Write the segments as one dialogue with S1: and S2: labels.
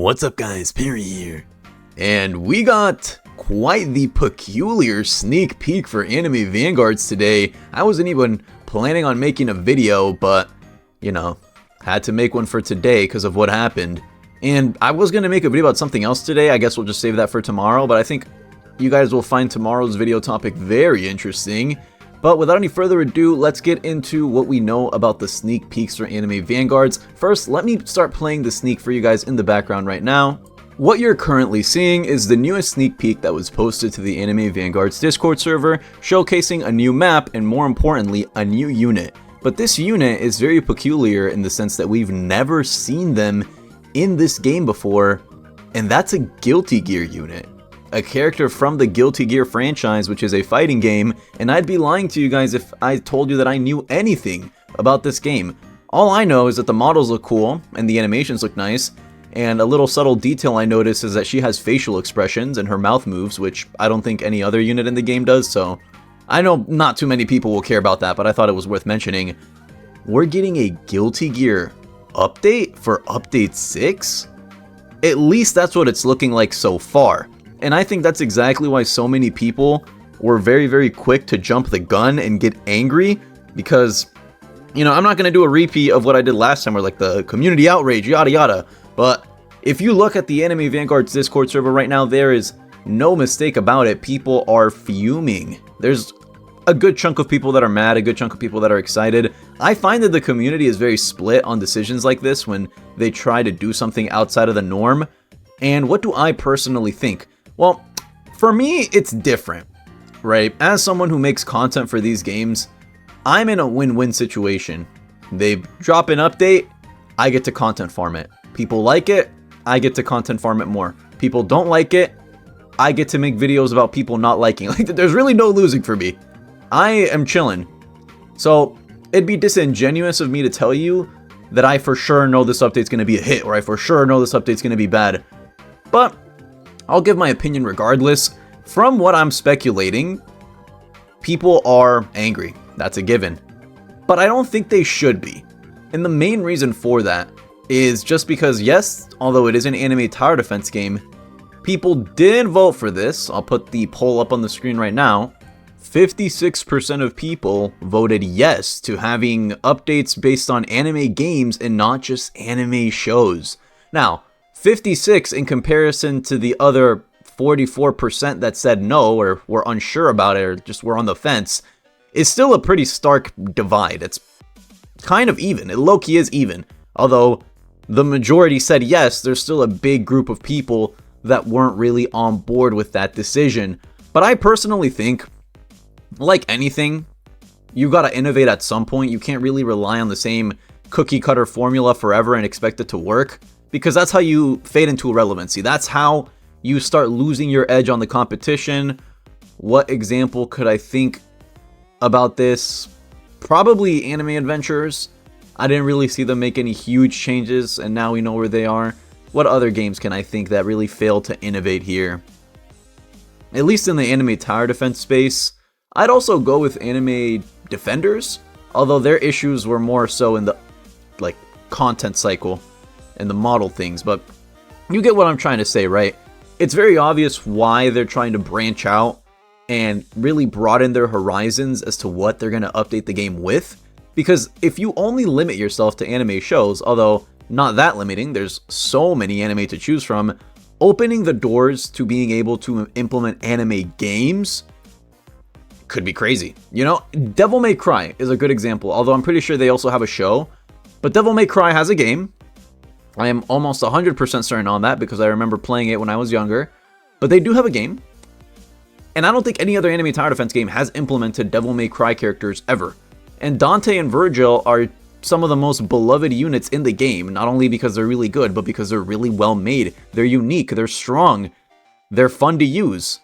S1: What's up guys, Perry here. And we got quite the peculiar sneak peek for anime Vanguards today. I wasn't even planning on making a video, but, you know, had to make one for today because of what happened. And I was going to make a video about something else today. I guess we'll just save that for tomorrow, but I think you guys will find tomorrow's video topic very interesting. But without any further ado, let's get into what we know about the sneak peeks for anime Vanguards. First, let me start playing the sneak for you guys in the background right now. What you're currently seeing is the newest sneak peek that was posted to the Anime Vanguards Discord server, showcasing a new map and, more importantly, a new unit. But this unit is very peculiar in the sense that we've never seen them in this game before, and that's a Guilty Gear unit. A character from the Guilty Gear franchise, which is a fighting game, and I'd be lying to you guys if I told you that I knew anything about this game. All I know is that the models look cool, and the animations look nice, and a little subtle detail I noticed is that she has facial expressions and her mouth moves, which I don't think any other unit in the game does, so I know not too many people will care about that, but I thought it was worth mentioning. We're getting a Guilty Gear update for Update 6? At least that's what it's looking like so far. And I think that's exactly why so many people were very quick to jump the gun and get angry, because, you know, I'm not going to do a repeat of what I did last time where like the community outrage, yada yada, but if you look at the Anime Vanguards Discord server right now, there is no mistake about it. People are fuming. There's a good chunk of people that are mad, a good chunk of people that are excited. I find that the community is very split on decisions like this when they try to do something outside of the norm. And what do I personally think? Well, for me, it's different, right? As someone who makes content for these games, I'm in a win-win situation. They drop an update, I get to content farm it. People like it, I get to content farm it more. People don't like it, I get to make videos about people not liking it. Like, there's really no losing for me. I am chilling. So, it'd be disingenuous of me to tell you that I for sure know this update's going to be a hit, or I for sure know this update's going to be bad. But I'll give my opinion regardless. From what I'm speculating, people are angry. That's a given. But I don't think they should be. And the main reason for that is just because, yes, although it is an anime tower defense game, people did vote for this. I'll put the poll up on the screen right now. 56% of people voted yes to having updates based on anime games and not just anime shows. Now, 56 in comparison to the other 44% that said no or were unsure about it or just were on the fence is still a pretty stark divide. It's kind of even. It low-key is even. Although the majority said yes, there's still a big group of people that weren't really on board with that decision. But I personally think, like anything, you gotta innovate at some point. You can't really rely on the same cookie-cutter formula forever and expect it to work, because that's how you fade into irrelevancy. That's how you start losing your edge on the competition. What example could I think about this? Probably Anime Adventures. I didn't really see them make any huge changes, and now we know where they are. What other games can I think that really failed to innovate here? At least in the anime tower defense space, I'd also go with Anime Defenders, although their issues were more so in the like content cycle and the model things, but you get what I'm trying to say, right? It's very obvious why they're trying to branch out and really broaden their horizons as to what they're going to update the game with, because if you only limit yourself to anime shows, although not that limiting, there's so many anime to choose from, opening the doors to being able to implement anime games could be crazy. You know, Devil May Cry is a good example, although I'm pretty sure they also have a show, but Devil May Cry has a game. I am almost 100% certain on that because I remember playing it when I was younger. But they do have a game. And I don't think any other anime tower defense game has implemented Devil May Cry characters ever. And Dante and Virgil are some of the most beloved units in the game, not only because they're really good, but because they're really well made. They're unique, they're strong, they're fun to use.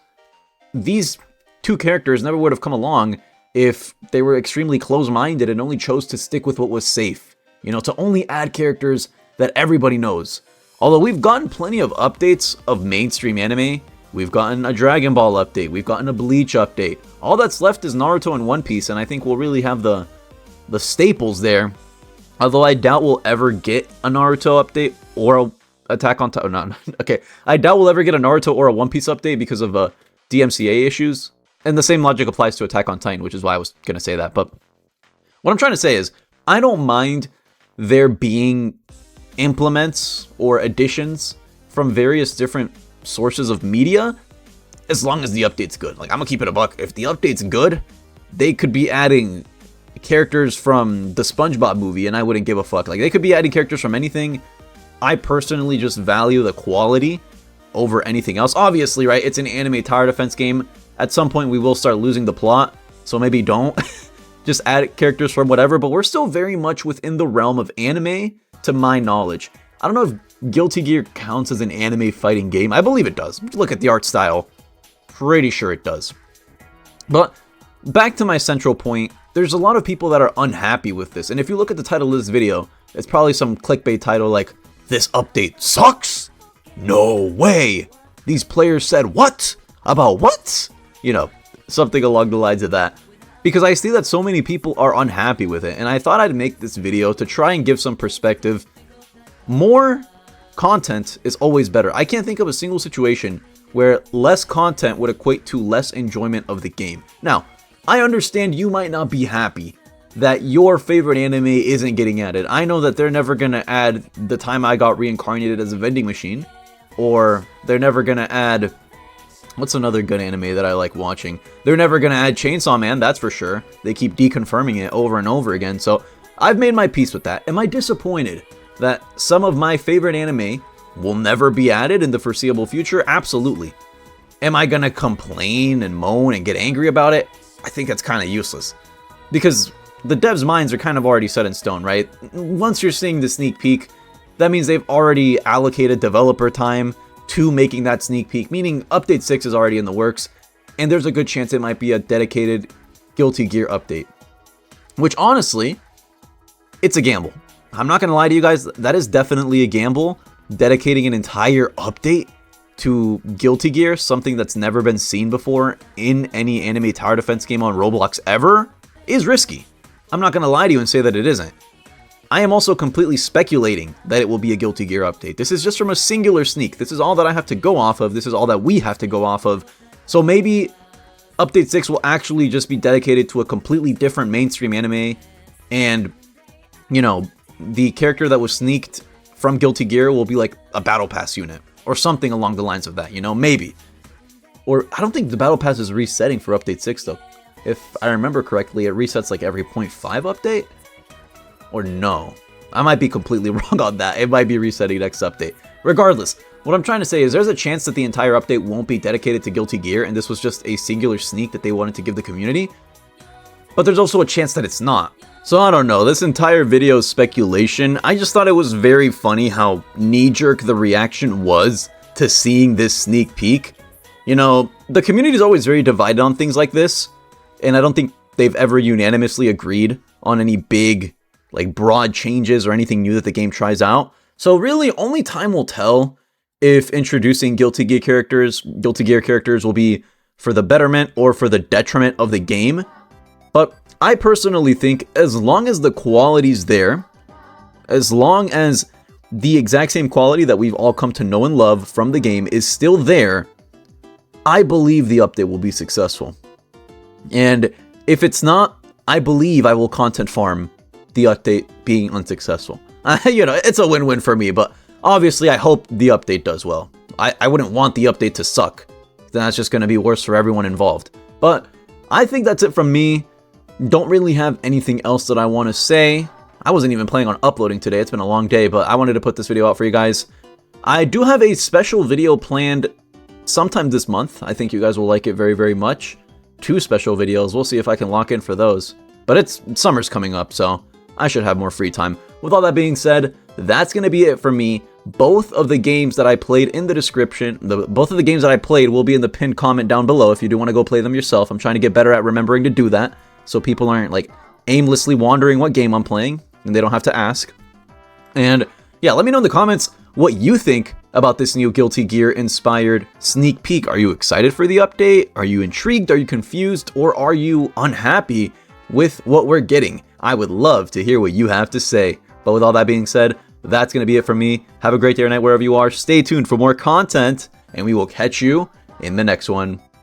S1: These two characters never would have come along if they were extremely close-minded and only chose to stick with what was safe. You know, to only add characters that everybody knows. Although we've gotten plenty of updates of mainstream anime, we've gotten a Dragon Ball update, we've gotten a Bleach update. All that's left is Naruto and One Piece, and I think we'll really have the staples there. Although I doubt we'll ever get a Naruto update or Attack on Titan. No, okay, I doubt we'll ever get a Naruto or a One Piece update because of DMCA issues. And the same logic applies to Attack on Titan, which is why I was gonna say that. But what I'm trying to say is, I don't mind there being implements or additions from various different sources of media, as long as the update's good. Like, I'm gonna keep it a buck. If the update's good, they could be adding characters from the SpongeBob movie, and I wouldn't give a fuck. Like, they could be adding characters from anything. I personally just value the quality over anything else. Obviously, right, it's an anime tower defense game. At some point, we will start losing the plot, so maybe don't just add characters from whatever, but we're still very much within the realm of anime, to my knowledge. I don't know if Guilty Gear counts as an anime fighting game. I believe it does. Look at the art style. Pretty sure it does. But back to my central point, there's a lot of people that are unhappy with this. And if you look at the title of this video, it's probably some clickbait title like, "This update sucks? No way! These players said what? About what?" You know, something along the lines of that. Because I see that so many people are unhappy with it, and I thought I'd make this video to try and give some perspective. More content is always better. I can't think of a single situation where less content would equate to less enjoyment of the game. Now, I understand you might not be happy that your favorite anime isn't getting added. I know that they're never gonna add The Time I Got Reincarnated as a Vending Machine, or they're never gonna add, what's another good anime that I like watching? They're never gonna add Chainsaw Man, that's for sure. They keep deconfirming it over and over again, so I've made my peace with that. Am I disappointed that some of my favorite anime will never be added in the foreseeable future? Absolutely. Am I gonna complain and moan and get angry about it? I think that's kind of useless. Because the devs' minds are kind of already set in stone, right? Once you're seeing the sneak peek, that means they've already allocated developer time to making that sneak peek, meaning Update 6 is already in the works, and there's a good chance it might be a dedicated Guilty Gear update. Which, honestly, it's a gamble. I'm not going to lie to you guys, that is definitely a gamble. Dedicating an entire update to Guilty Gear, something that's never been seen before in any anime tower defense game on Roblox ever, is risky. I'm not going to lie to you and say that it isn't. I am also completely speculating that it will be a Guilty Gear update. This is just from a singular sneak. This is all that I have to go off of. This is all that we have to go off of. So maybe Update 6 will actually just be dedicated to a completely different mainstream anime, and, you know, the character that was sneaked from Guilty Gear will be like a Battle Pass unit, or something along the lines of that, you know, maybe. Or, I don't think the Battle Pass is resetting for Update 6, though. If I remember correctly, it resets like every 0.5 update? Or no. I might be completely wrong on that. It might be resetting next update. Regardless, what I'm trying to say is there's a chance that the entire update won't be dedicated to Guilty Gear, and this was just a singular sneak that they wanted to give the community. But there's also a chance that it's not. So I don't know, this entire video is speculation. I just thought it was very funny how knee-jerk the reaction was to seeing this sneak peek. You know, the community is always very divided on things like this, and I don't think they've ever unanimously agreed on any big, like, broad changes or anything new that the game tries out. So really, only time will tell if introducing Guilty Gear characters will be for the betterment or for the detriment of the game. But I personally think as long as the quality's there, as long as the exact same quality that we've all come to know and love from the game is still there, I believe the update will be successful. And if it's not, I believe I will content farm the update being unsuccessful. You know, it's a win-win for me, but obviously I hope the update does well. I wouldn't want the update to suck. Then that's just going to be worse for everyone involved. But I think that's it from me. Don't really have anything else that I want to say. I wasn't even planning on uploading today. It's been a long day, but I wanted to put this video out for you guys. I do have a special video planned sometime this month. I think you guys will like it very, very much. 2 special videos. We'll see if I can lock in for those. But summer's coming up, so I should have more free time. With all that being said, that's going to be it for me. Both of the games that I played in the description, both of the games that I played will be in the pinned comment down below if you do want to go play them yourself. I'm trying to get better at remembering to do that, so people aren't like aimlessly wondering what game I'm playing, and they don't have to ask. And yeah, let me know in the comments what you think about this new Guilty Gear inspired sneak peek. Are you excited for the update? Are you intrigued? Are you confused? Or are you unhappy with what we're getting? I would love to hear what you have to say. But with all that being said, that's going to be it from me. Have a great day or night wherever you are. Stay tuned for more content, and we will catch you in the next one.